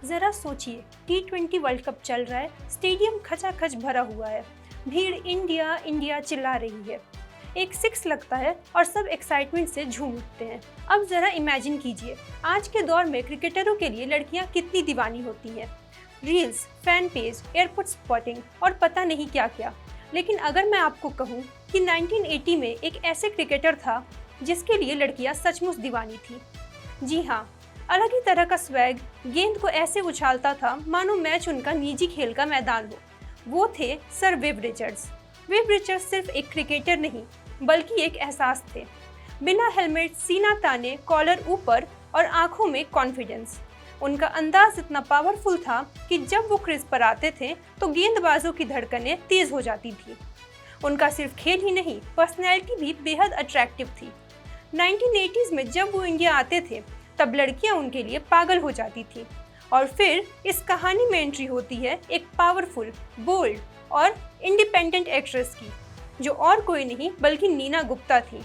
जरा सोचिए, T20 world cup चल रहा है, स्टेडियम खचाखच भरा हुआ है, भीड़ इंडिया इंडिया चिल्ला रही है, एक सिक्स लगता है और सब एक्साइटमेंट से झूम उठते हैं। अब जरा इमेजिन कीजिए, आज के दौर में क्रिकेटरों के लिए लड़कियां कितनी दीवानी होती हैं। Reels, fan page, airport spotting और पता नहीं क्या क्या। लेकिन अगर मैं आपको कहूँ कि 1980 में एक ऐसे क्रिकेटर था जिसके लिए लड़कियां सचमुच दीवानी थी। जी हाँ, अलग ही तरह का स्वैग, गेंद को ऐसे उछालता था मानो मैच उनका निजी खेल का मैदान हो। वो थे sir Viv Richards. Viv Richards सिर्फ एक क्रिकेटर नहीं बल्कि एक एहसास थे। बिना हेलमेट, सीना ताने, कॉलर ऊपर और आंखों में कॉन्फिडेंस। उनका अंदाज इतना पावरफुल था कि जब वो क्रीज पर आते थे तो गेंदबाजों की धड़कनें तेज हो जाती थी। उनका सिर्फ खेल ही नहीं, पर्सनैलिटी भी बेहद अट्रैक्टिव थी। 1980s में जब वो इंडिया आते थे तब लड़कियां उनके लिए पागल हो जाती थी। और फिर इस कहानी में एंट्री होती है एक पावरफुल, बोल्ड और इंडिपेंडेंट एक्ट्रेस की, जो और कोई नहीं बल्कि नीना गुप्ता थी।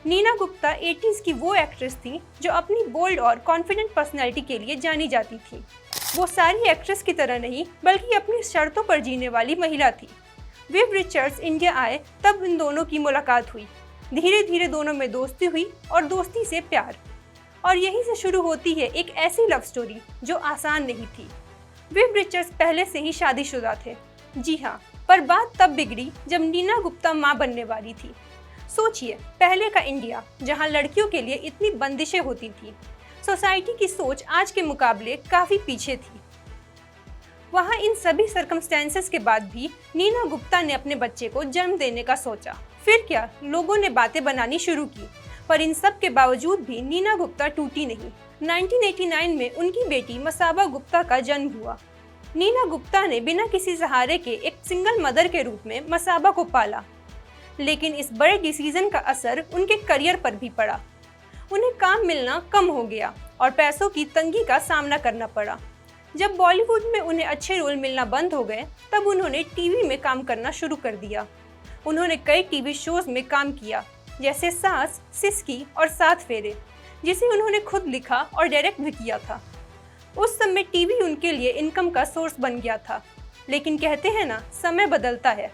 नीना गुप्ता 80s की वो एक्ट्रेस थी जो अपनी बोल्ड और कॉन्फिडेंट पर्सनैलिटी के लिए जानी जाती थी। वो सारी एक्ट्रेस की तरह नहीं बल्कि अपनी शर्तों पर जीने वाली महिला थी। विव रिचर्ड्स इंडिया आए तब इन दोनों की मुलाकात हुई। धीरे धीरे दोनों में दोस्ती हुई और दोस्ती से प्यार। और यहीं से शुरू होती है एक ऐसी लव स्टोरी जो आसान नहीं थी। विव रिचर्ड्स पहले से ही शादीशुदा थे। जी हाँ, पर बात तब बिगड़ी जब नीना गुप्ता मां बनने वाली थी। सोचिए, पहले का इंडिया जहां लड़कियों के लिए इतनी बंदिशें होती थी। सोसाइटी की सोच आज के मुकाबले काफी पीछे थी। वहां इन सभी सर्कमस्टेंसेस के बाद भी नीना गुप्ता ने अपने बच्चे को जन्म देने का सोचा। फिर क्या, लोगों ने बातें बनानी शुरू की, पर इन सब के बावजूद भी नीना गुप्ता टूटी नहीं। 1989 में उनकी बेटी मसाबा गुप्ता का जन्म हुआ। नीना गुप्ता ने बिना किसी सहारे के एक सिंगल मदर के रूप में मसाबा को पाला। लेकिन इस बड़े डिसीजन का असर उनके करियर पर भी पड़ा। उन्हें काम मिलना कम हो गया और पैसों की तंगी का सामना करना पड़ा। जब बॉलीवुड में उन्हें अच्छे रोल मिलना बंद हो गए तब उन्होंने टीवी में काम करना शुरू कर दिया। उन्होंने कई टीवी शोज में काम किया, जैसे सास, सिसकी और सात फेरे, जिसे उन्होंने खुद लिखा और डायरेक्ट भी किया था। उस समय टीवी उनके लिए इनकम का सोर्स बन गया था। लेकिन कहते हैं ना, समय बदलता है।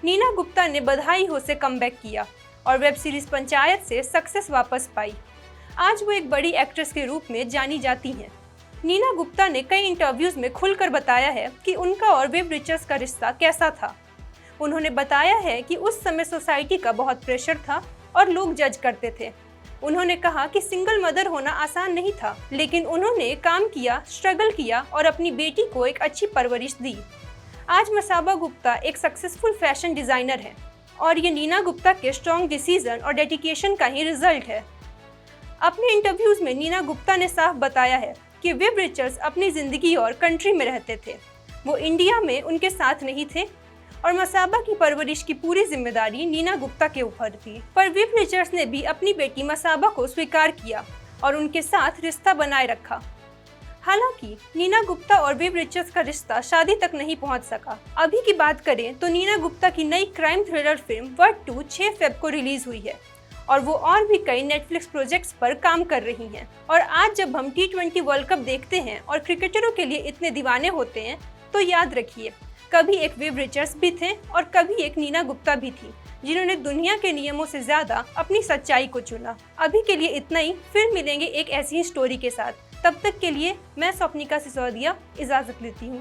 नीना गुप्ता ने बधाई हो से कमबैक किया और वेब सीरीज पंचायत से सक्सेस वापस पाई। आज वो एक बड़ी एक्ट्रेस के रूप में जानी जाती हैं। नीना गुप्ता ने कई इंटरव्यूज में खुलकर बताया है कि उनका और विव रिचर्ड्स का रिश्ता कैसा था। उन्होंने बताया है कि उस समय सोसाइटी का बहुत प्रेशर था और लोग जज करते थे। उन्होंने कहा कि सिंगल मदर होना आसान नहीं था, लेकिन उन्होंने काम किया, स्ट्रगल किया और अपनी बेटी को एक अच्छी परवरिश दी। आज मसाबा गुप्ता एक सक्सेसफुल फैशन डिजाइनर है और ये नीना गुप्ता के स्ट्रॉन्ग डिसीजन और डेडिकेशन का ही रिजल्ट है। अपने इंटरव्यूज में नीना गुप्ता ने साफ बताया है कि विव रिचर्ड्स अपनी जिंदगी और कंट्री में रहते थे। वो इंडिया में उनके साथ नहीं थे और मसाबा की परवरिश की पूरी जिम्मेदारी नीना गुप्ता के ऊपर थी। पर विव रिचर्ड्स ने भी अपनी बेटी मसाबा को स्वीकार किया और उनके साथ रिश्ता बनाए रखा। हालांकि नीना गुप्ता और विव रिचर्ड्स का रिश्ता शादी तक नहीं पहुंच सका। अभी की बात करें तो नीना गुप्ता की नई crime thriller film word 2 6 Feb को रिलीज हुई है और वो और भी कई नेटफ्लिक्स प्रोजेक्ट्स पर काम कर रही हैं। और आज जब हम T20 वर्ल्ड कप देखते हैं और क्रिकेटरों के लिए इतने दीवाने होते हैं तो याद रखिए, कभी एक विव रिचर्ड्स भी थे और कभी एक नीना गुप्ता भी थी, जिन्होंने दुनिया के नियमों से ज्यादा अपनी सच्चाई को चुना। अभी के लिए इतना ही, फिर मिलेंगे एक ऐसी ही स्टोरी के साथ। तब तक के लिए मैं स्वप्निका सिसोदिया इजाजत लेती हूँ।